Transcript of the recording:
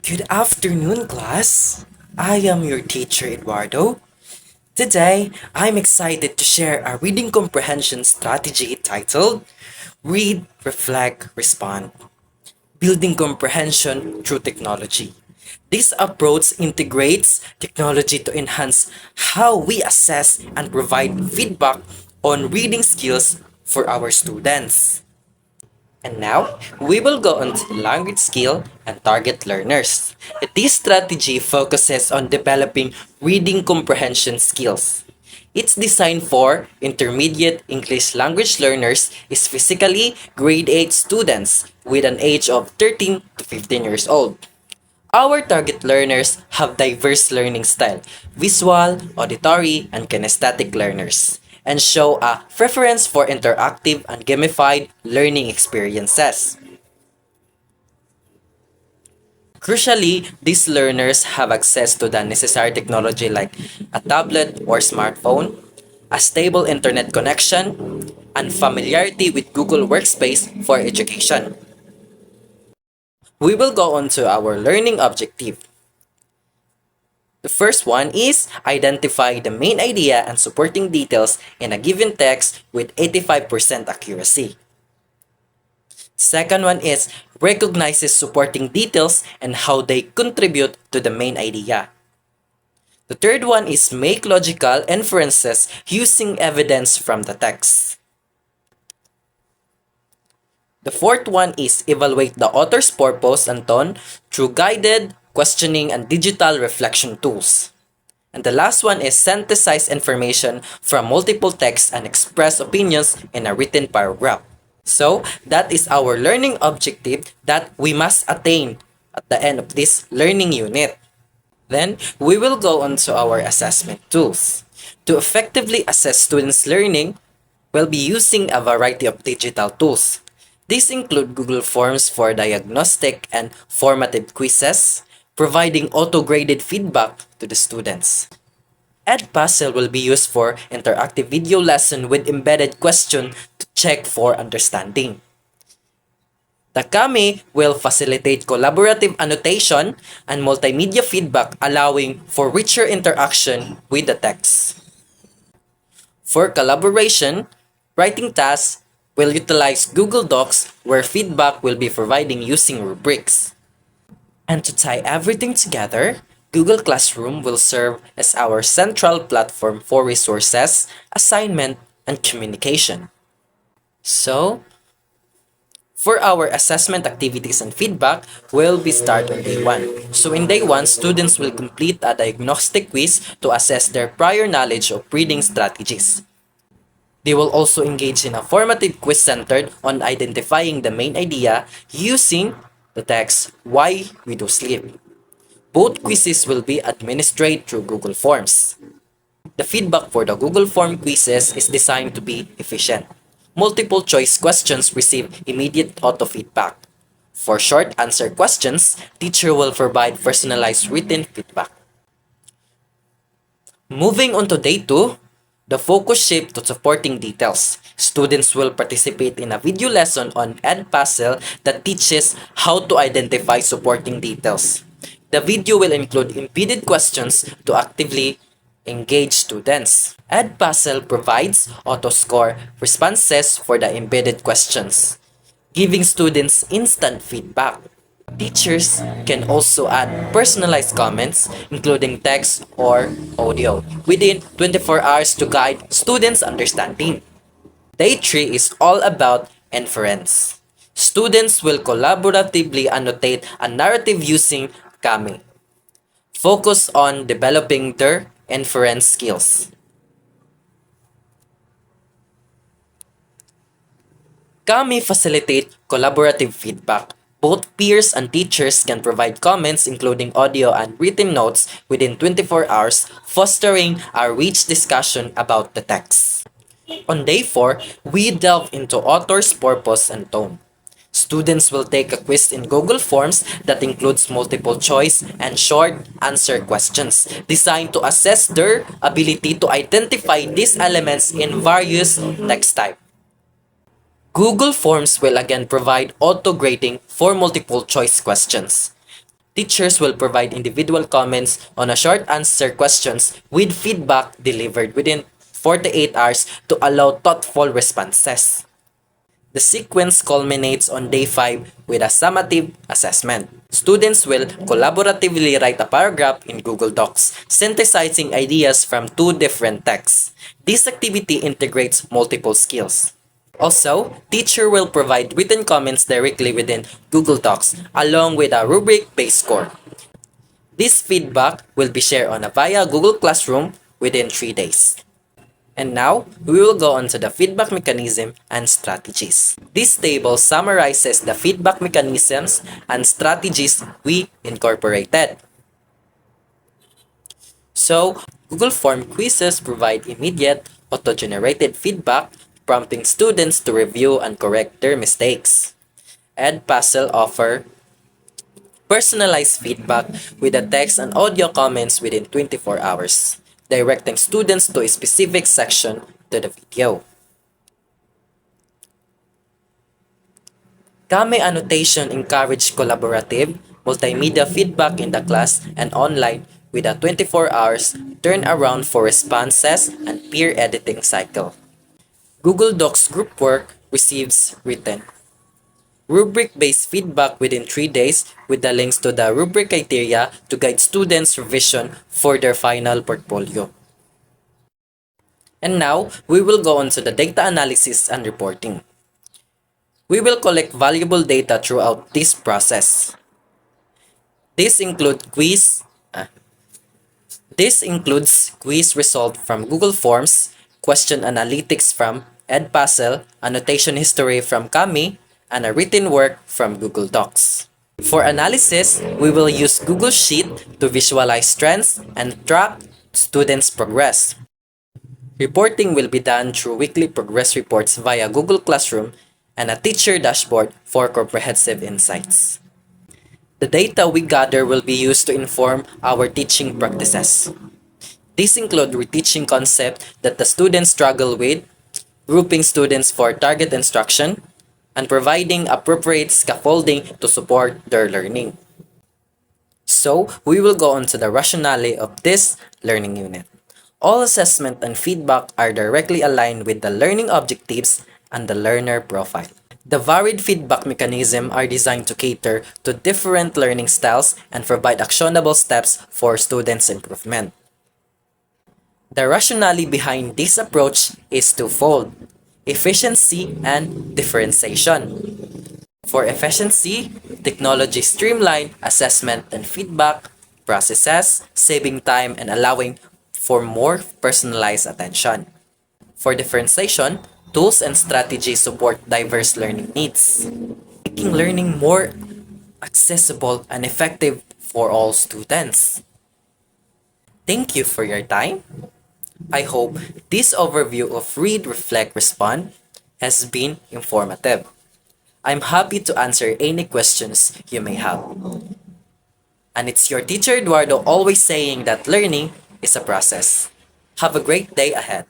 Good afternoon, class. I am your teacher, Eduardo. Today, I'm excited to share a reading comprehension strategy titled Read, Reflect, Respond Building Comprehension Through Technology. This approach integrates technology to enhance how we assess and provide feedback on reading skills for our students. And now, we will go on to the language skill and target learners. This strategy focuses on developing reading comprehension skills. It's designed for intermediate English language learners, specifically grade 8 students with an age of 13 to 15 years old. Our target learners have diverse learning style, visual, auditory, and kinesthetic learners, and show a preference for interactive and gamified learning experiences. Crucially, these learners have access to the necessary technology like a tablet or smartphone, a stable internet connection, and familiarity with Google Workspace for education. We will go on to our learning objective. The first one is identify the main idea and supporting details in a given text with 85% accuracy. Second one is recognizes supporting details and how they contribute to the main idea. The third one is make logical inferences using evidence from the text. The fourth one is evaluate the author's purpose and tone through guided questioning and digital reflection tools. And the last one is synthesize information from multiple texts and express opinions in a written paragraph. So, that is our learning objective that we must attain at the end of this learning unit. Then, we will go on to our assessment tools. To effectively assess students' learning, we'll be using a variety of digital tools. These include Google Forms for diagnostic and formative quizzes, providing auto-graded feedback to the students. Edpuzzle will be used for interactive video lesson with embedded question to check for understanding. Takami will facilitate collaborative annotation and multimedia feedback allowing for richer interaction with the text. For collaboration, writing tasks will utilize Google Docs where feedback will be providing using rubrics. And to tie everything together, Google Classroom will serve as our central platform for resources, assignment, and communication. So, for our assessment activities and feedback, will be start on day 1. So in day 1, students will complete a diagnostic quiz to assess their prior knowledge of reading strategies. They will also engage in a formative quiz centered on identifying the main idea using the text Why We Do Sleep. Both quizzes will be administered through Google Forms. The feedback for the Google Form quizzes is designed to be efficient. Multiple choice questions receive immediate auto feedback. For short answer questions, teacher will provide personalized written feedback. Moving on to day 2, the focus shift to supporting details. Students will participate in a video lesson on Edpuzzle that teaches how to identify supporting details. The video will include embedded questions to actively engage students. Edpuzzle provides auto-score responses for the embedded questions, giving students instant feedback. Teachers can also add personalized comments, including text or audio, within 24 hours to guide students' understanding. Day 3 is all about inference. Students will collaboratively annotate a narrative using Kami. Focus on developing their inference skills. Kami facilitate collaborative feedback. Both peers and teachers can provide comments including audio and written notes within 24 hours, fostering a rich discussion about the text. On day 4, we delve into author's purpose and tone. Students will take a quiz in Google Forms that includes multiple choice and short answer questions designed to assess their ability to identify these elements in various text types. Google Forms will again provide auto-grading for multiple choice questions. Teachers will provide individual comments on a short answer questions with feedback delivered within 48 hours to allow thoughtful responses. The sequence culminates on day 5 with a summative assessment. Students will collaboratively write a paragraph in Google Docs, synthesizing ideas from two different texts. This activity integrates multiple skills. Also, teacher will provide written comments directly within Google Docs along with a rubric-based score. This feedback will be shared via Google Classroom within 3 days. And now, we will go on to the feedback mechanism and strategies. This table summarizes the feedback mechanisms and strategies we incorporated. So, Google Form quizzes provide immediate, auto-generated feedback, prompting students to review and correct their mistakes. Edpuzzle offer personalized feedback with the text and audio comments within 24 hours, directing students to a specific section to the video. Kame Annotation encourage collaborative, multimedia feedback in the class and online with a 24 hours turnaround for responses and peer editing cycle. Google Docs group work receives written rubric-based feedback within 3 days with the links to the rubric criteria to guide students' revision for their final portfolio. And now, we will go on to the data analysis and reporting. We will collect valuable data throughout this process. This includes quiz result from Google Forms, question analytics from Edpuzzle, annotation history from Kami, and a written work from Google Docs. For analysis, we will use Google Sheet to visualize trends and track students' progress. Reporting will be done through weekly progress reports via Google Classroom and a teacher dashboard for comprehensive insights. The data we gather will be used to inform our teaching practices. These include reteaching concepts that the students struggle with, grouping students for target instruction, and providing appropriate scaffolding to support their learning. So, we will go on to the rationale of this learning unit. All assessment and feedback are directly aligned with the learning objectives and the learner profile. The varied feedback mechanisms are designed to cater to different learning styles and provide actionable steps for students' improvement. The rationale behind this approach is twofold: efficiency and differentiation. For efficiency, technology streamlines assessment and feedback processes, saving time and allowing for more personalized attention. For differentiation, tools and strategies support diverse learning needs, making learning more accessible and effective for all students. Thank you for your time. I hope this overview of Read, Reflect, Respond has been informative. I'm happy to answer any questions you may have. And it's your teacher Eduardo always saying that learning is a process. Have a great day ahead.